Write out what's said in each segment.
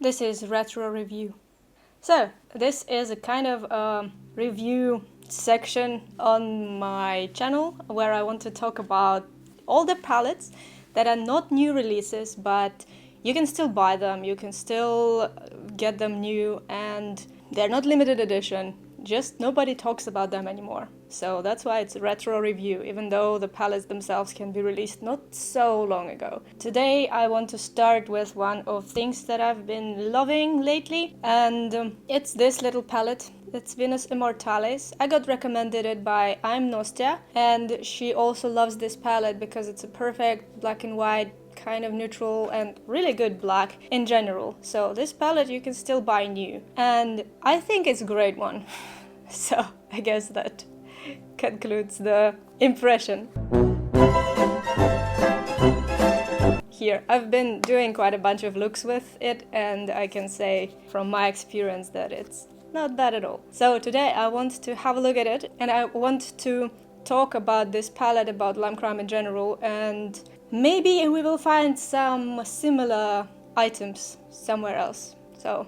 This is retro review. So this is a kind of review section on my channel where I want to talk about all the palettes that are not new releases, but you can still buy them, you can still get them new, and they're not limited edition, just nobody talks about them anymore. So that's why it's a retro review, even though the palettes themselves can be released not so long ago. Today I want to start with one of things that I've been loving lately, and it's this little palette. It's Venus Immortalis. I got recommended it by I'm Nostia, and she also loves this palette because it's a perfect black and white, kind of neutral and really good black in general. So this palette you can still buy new, and I think it's a great one. So I guess that concludes the impression. Here, I've been doing quite a bunch of looks with it, and I can say from my experience that it's not bad at all. So today I want to have a look at it, and I want to talk about this palette, about Lime Crime in general, and maybe we will find some similar items somewhere else. So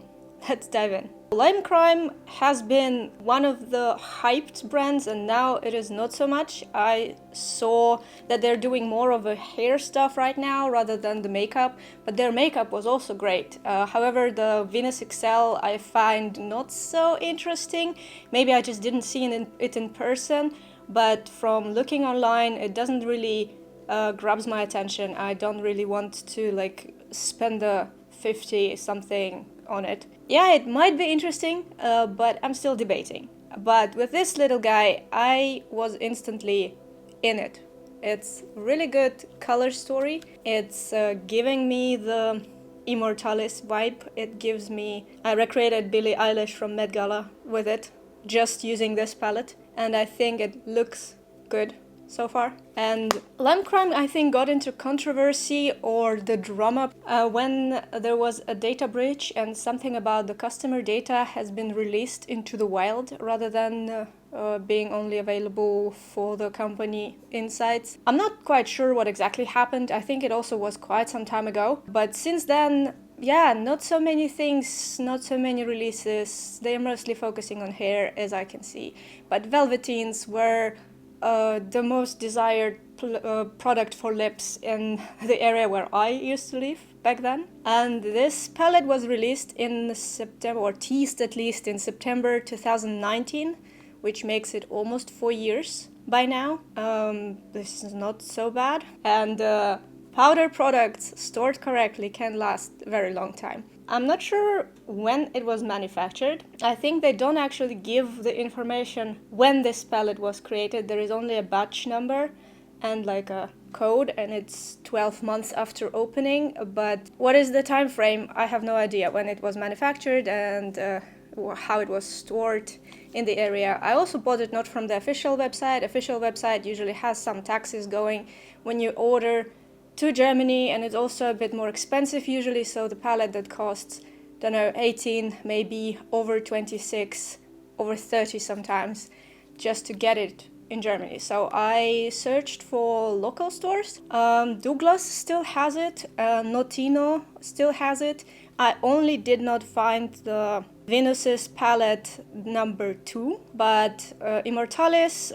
let's dive in. Lime Crime has been one of the hyped brands, and now it is not so much. I saw that they're doing more of a hair stuff right now rather than the makeup, but their makeup was also great. However, the Venus XL I find not so interesting. Maybe I just didn't see it in person, but from looking online it doesn't really grabs my attention. I don't really want to spend the 50 something on it. Yeah, it might be interesting, but I'm still debating. But with this little guy, I was instantly in it. It's really good color story. It's giving me the Immortalis vibe. It gives me... I recreated Billie Eilish from Met Gala with it, just using this palette, and I think it looks good so far. And Lime Crime, I think, got into controversy or the drama when there was a data breach and something about the customer data has been released into the wild rather than being only available for the company insights. I'm not quite sure what exactly happened. I think it also was quite some time ago. But since then, yeah, not so many things, not so many releases. They're mostly focusing on hair, as I can see. But Velveteens were the most desired product for lips in the area where I used to live back then. And this palette was released in September, or teased at least in September 2019, which makes it almost 4 years by now. This is not so bad. And powder products stored correctly can last a very long time. I'm not sure when it was manufactured. I think they don't actually give the information when this palette was created. There is only a batch number and like a code, and it's 12 months after opening. But what is the time frame? I have no idea when it was manufactured and how it was stored in the area. I also bought it not from the official website. Official website usually has some taxes going when you order to Germany, and it's also a bit more expensive usually, so the palette that costs, don't know, 18, maybe over 26, over 30 sometimes, just to get it in Germany. So I searched for local stores. Douglas still has it, Notino still has it. I only did not find the Venus's palette number 2, but Immortalis,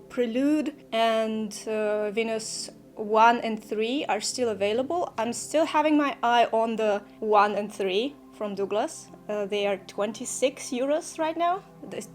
Prelude, and Venus 1 and 3 are still available. I'm still having my eye on the 1 and 3 from Douglas. They are 26 euros right now,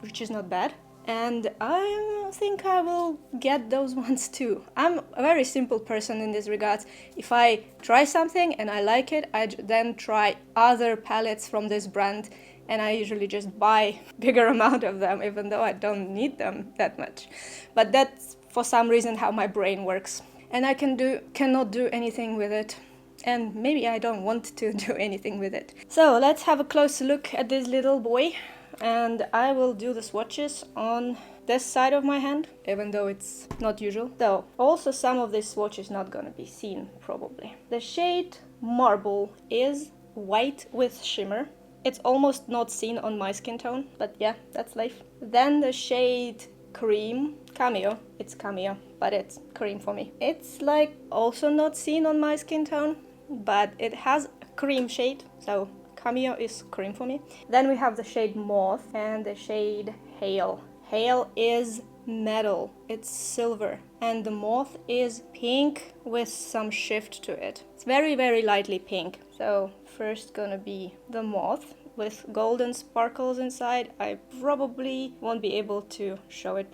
which is not bad. And I think I will get those ones too. I'm a very simple person in this regards. If I try something and I like it, I then try other palettes from this brand, and I usually just buy bigger amount of them, even though I don't need them that much. But that's for some reason how my brain works. And I cannot do anything with it. And maybe I don't want to do anything with it. So let's have a closer look at this little boy. And I will do the swatches on this side of my hand, even though it's not usual. Though also some of this swatch is not gonna be seen, probably. The shade Marble is white with shimmer. It's almost not seen on my skin tone, but yeah, that's life. Then the shade Cream, Cameo. It's Cameo, but it's cream for me. It's like also not seen on my skin tone, but it has a cream shade, so Cameo is cream for me. Then we have the shade Moth and the shade Hail. Hail is metal, it's silver, and the Moth is pink with some shift to it. It's very, very lightly pink. So first gonna be the Moth with golden sparkles inside. I probably won't be able to show it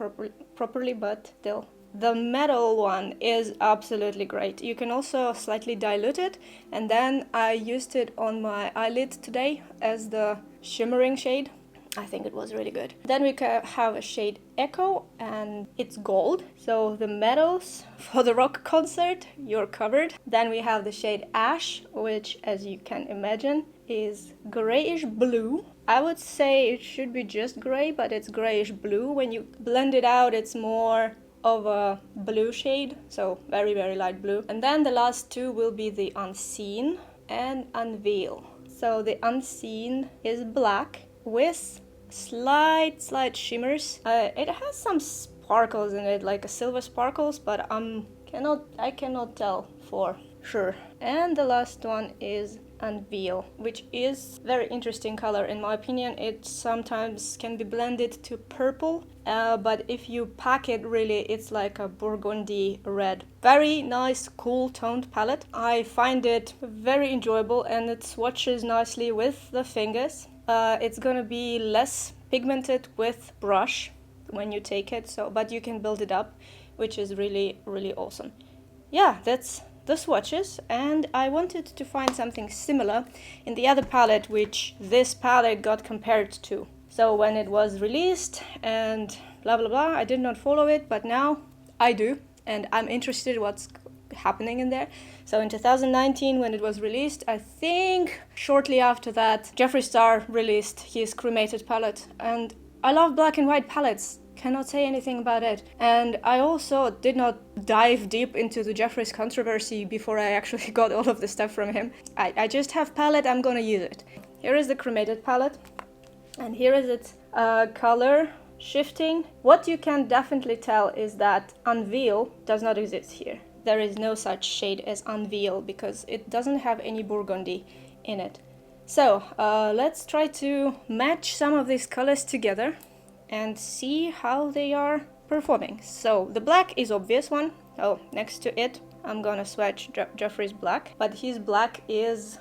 properly, but still. The metal one is absolutely great. You can also slightly dilute it, and then I used it on my eyelid today as the shimmering shade. I think it was really good. Then we have a shade Echo, and it's gold. So the metals for the rock concert, you're covered. Then we have the shade Ash, which, as you can imagine, is grayish blue. I would say it should be just gray, but it's grayish blue. When you blend it out, it's more of a blue shade, so very, very light blue. And then the last two will be the Unseen and Unveil. So the Unseen is black with slight shimmers. It has some sparkles in it, like a silver sparkles, but I cannot tell for sure. And the last one is Unveil, which is very interesting color in my opinion. It sometimes can be blended to purple, but if you pack it really, it's like a burgundy red. Very nice, cool toned palette. I find it very enjoyable, and it swatches nicely with the fingers. It's gonna be less pigmented with brush when you take it, but you can build it up, which is really, really awesome. Yeah, that's the swatches, and I wanted to find something similar in the other palette, which this palette got compared to. So when it was released and blah blah blah, I did not follow it, but now I do, and I'm interested in what's happening in there. So in 2019, when it was released, I think shortly after that, Jeffree Star released his Cremated palette, and I love black and white palettes. Cannot say anything about it. And I also did not dive deep into the Jeffree's controversy before I actually got all of the stuff from him. I just have palette, I'm gonna use it. Here is the Cremated palette, and here is its color shifting. What you can definitely tell is that Unveil does not exist here. There is no such shade as Unveil because it doesn't have any burgundy in it. So let's try to match some of these colors together and see how they are performing. So the black is obvious one. Oh, next to it, I'm gonna swatch Jeffree's black, but his black is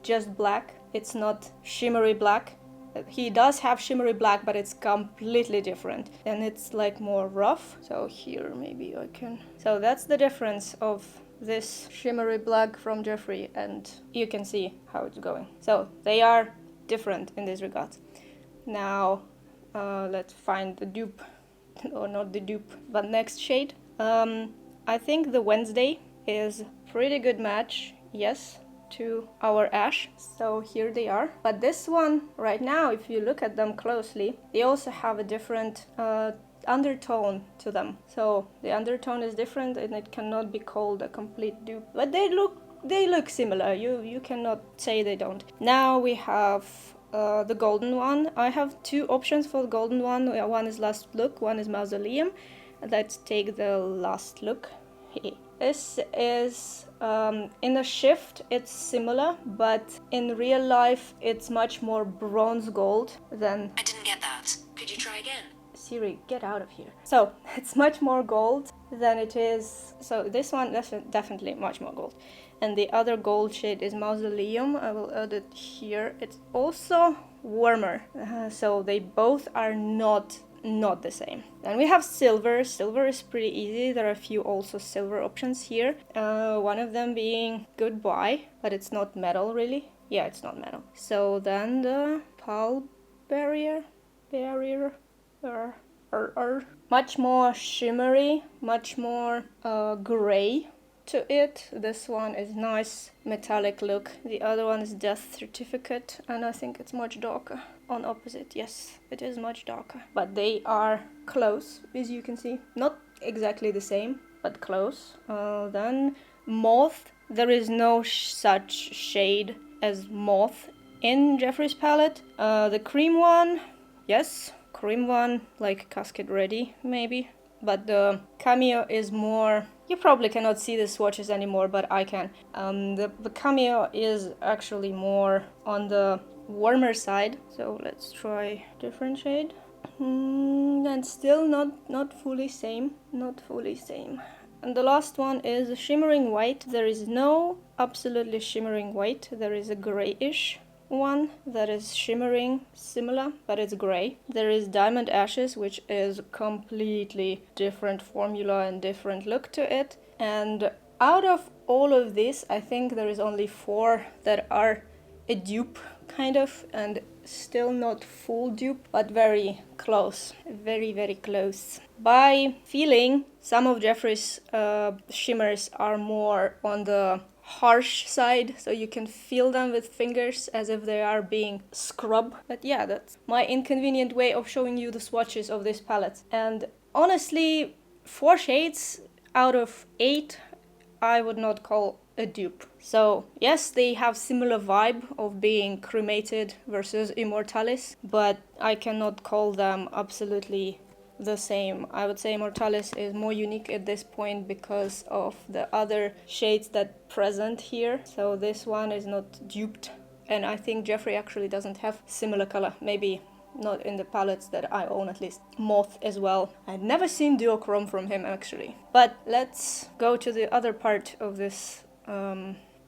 just black. It's not shimmery black. He does have shimmery black, but it's completely different, and it's like more rough. So here maybe I can. So that's the difference of this shimmery black from Jeffree, and you can see how it's going. So they are different in this regard. Now let's find the dupe, or not the dupe, but next shade. I think the Wednesday is pretty good match, yes, to our Ash. So here they are. But this one right now, if you look at them closely, they also have a different undertone to them. So the undertone is different, and it cannot be called a complete dupe. But they look similar. You cannot say they don't. Now we have the golden one. I have two options for the golden one. One is Last Look, one is Mausoleum. Let's take the Last Look. This is in the shift it's similar, but in real life it's much more bronze gold than... I didn't get that. Could you try again? Siri, get out of here. So it's much more gold than it is. So this one definitely much more gold. And the other gold shade is Mausoleum. I will add it here. It's also warmer. So they both are not the same. Then we have silver. Silver is pretty easy. There are a few also silver options here. One of them being Goodbye, but it's not metal really. Yeah, it's not metal. So then the Pall Barrier. Much more shimmery, much more gray to it. This one is nice metallic look. The other one is Death Certificate, and I think it's much darker. On opposite, yes, it is much darker. But they are close, as you can see. Not exactly the same, but close. Then Moth. There is no such shade as Moth in Jeffree's palette. The cream one, yes. Cream one, like Casket Ready, maybe. But the Cameo is more You probably cannot see the swatches anymore, but I can. The Cameo is actually more on the warmer side, so let's try different shade. And still not fully same, not fully same. And the last one is shimmering white. There is no absolutely shimmering white. There is a grayish one that is shimmering similar, but it's gray. There is diamond ashes, which is completely different formula and different look to it. And out of all of this, I think there is only 4 that are a dupe kind of, and still not full dupe, but very close, very close. By feeling, some of Jeffree's shimmers are more on the harsh side, so you can feel them with fingers as if they are being scrubbed. But yeah, that's my inconvenient way of showing you the swatches of this palette. And honestly, 4 shades out of 8 I would not call a dupe. So yes, they have similar vibe of being cremated versus Immortalis, but I cannot call them absolutely the same. I would say Immortalis is more unique at this point because of the other shades that present here. So this one is not duped, and I think Jeffree actually doesn't have similar color. Maybe not in the palettes that I own, at least. Moth as well. I'd never seen duochrome from him actually. But let's go to the other part of this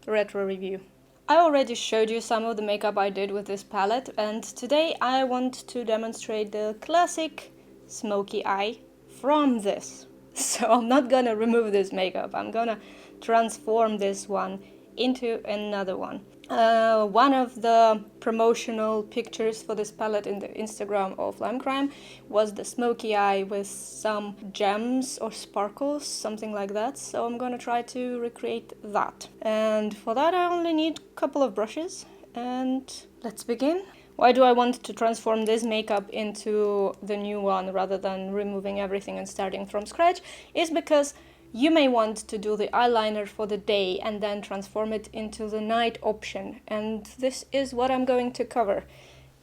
retro review. I already showed you some of the makeup I did with this palette, and today I want to demonstrate the classic smoky eye from this. So I'm not gonna remove this makeup, I'm gonna transform this one into another one. One of the promotional pictures for this palette in the Instagram of Lime Crime was the smoky eye with some gems or sparkles, something like that. So I'm gonna try to recreate that. And for that I only need a couple of brushes, and let's begin. Why do I want to transform this makeup into the new one rather than removing everything and starting from scratch? Is because you may want to do the eyeliner for the day and then transform it into the night option, and this is what I'm going to cover.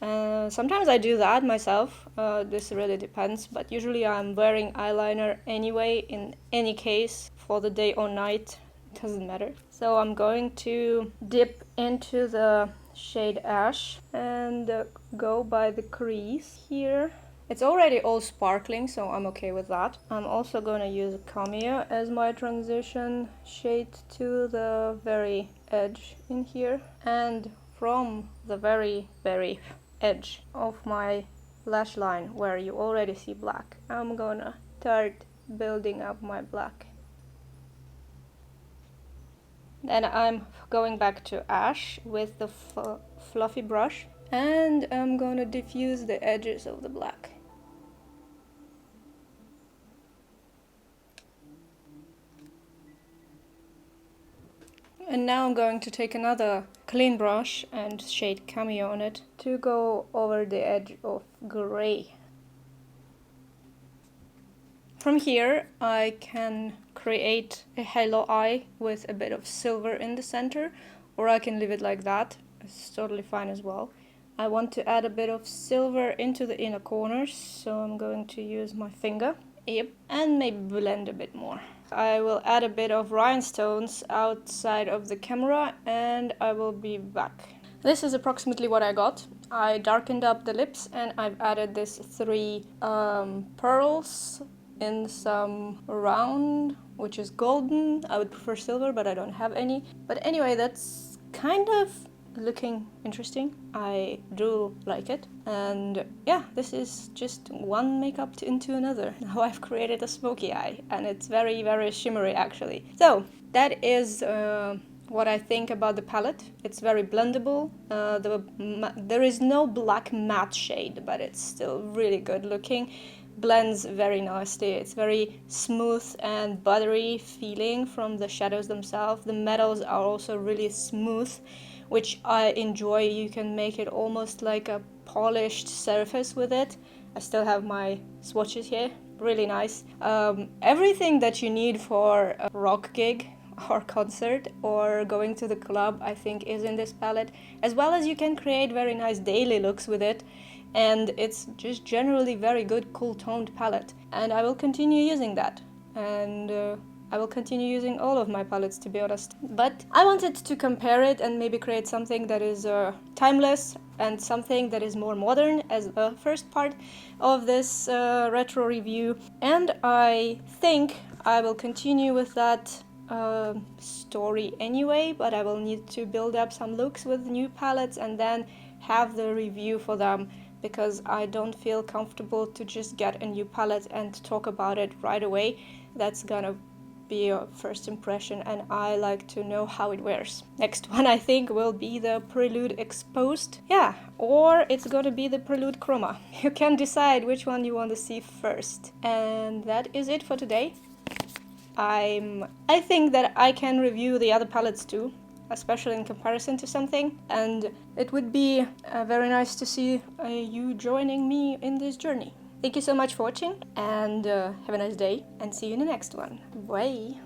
Sometimes I do that myself, this really depends, but usually I'm wearing eyeliner anyway, in any case, for the day or night, it doesn't matter. So I'm going to dip into the shade Ash and go by the crease here. It's already all sparkling, so I'm okay with that. I'm also gonna use Cameo as my transition shade to the very edge in here. And from the very edge of my lash line, where you already see black, I'm gonna start building up my black. Then I'm going back to Ash with the fluffy brush, and I'm gonna diffuse the edges of the black. And now I'm going to take another clean brush and shade Cameo on it to go over the edge of gray. From here I can create a halo eye with a bit of silver in the center, or I can leave it like that. It's totally fine as well. I want to add a bit of silver into the inner corners, so I'm going to use my finger. Yep, and maybe blend a bit more. I will add a bit of rhinestones outside of the camera, and I will be back. This is approximately what I got. I darkened up the lips, and I've added this 3 pearls in some round, which is golden. I would prefer silver, but I don't have any. But anyway, that's kind of looking interesting. I do like it. And yeah, this is just one makeup into another. Now I've created a smoky eye, and it's very shimmery actually. So that is what I think about the palette. It's very blendable. There is no black matte shade, but it's still really good looking. Blends very nicely. It's very smooth and buttery feeling from the shadows themselves. The metals are also really smooth, which I enjoy. You can make it almost like a polished surface with it. I still have my swatches here, really nice. Everything that you need for a rock gig or concert or going to the club, I think, is in this palette, as well as you can create very nice daily looks with it. And it's just generally very good, cool toned palette, and I will continue using that. And I will continue using all of my palettes, to be honest. But I wanted to compare it and maybe create something that is timeless and something that is more modern as the first part of this retro review. And I think I will continue with that story anyway, but I will need to build up some looks with new palettes and then have the review for them, because I don't feel comfortable to just get a new palette and talk about it right away. That's gonna be a first impression, and I like to know how it wears. Next one I think will be the Prelude Exposed. Yeah, or it's gonna be the Prelude Chroma. You can decide which one you want to see first. And that is it for today. I think that I can review the other palettes too, especially in comparison to something, and it would be very nice to see you joining me in this journey. Thank you so much for watching, and have a nice day, and see you in the next one. Bye!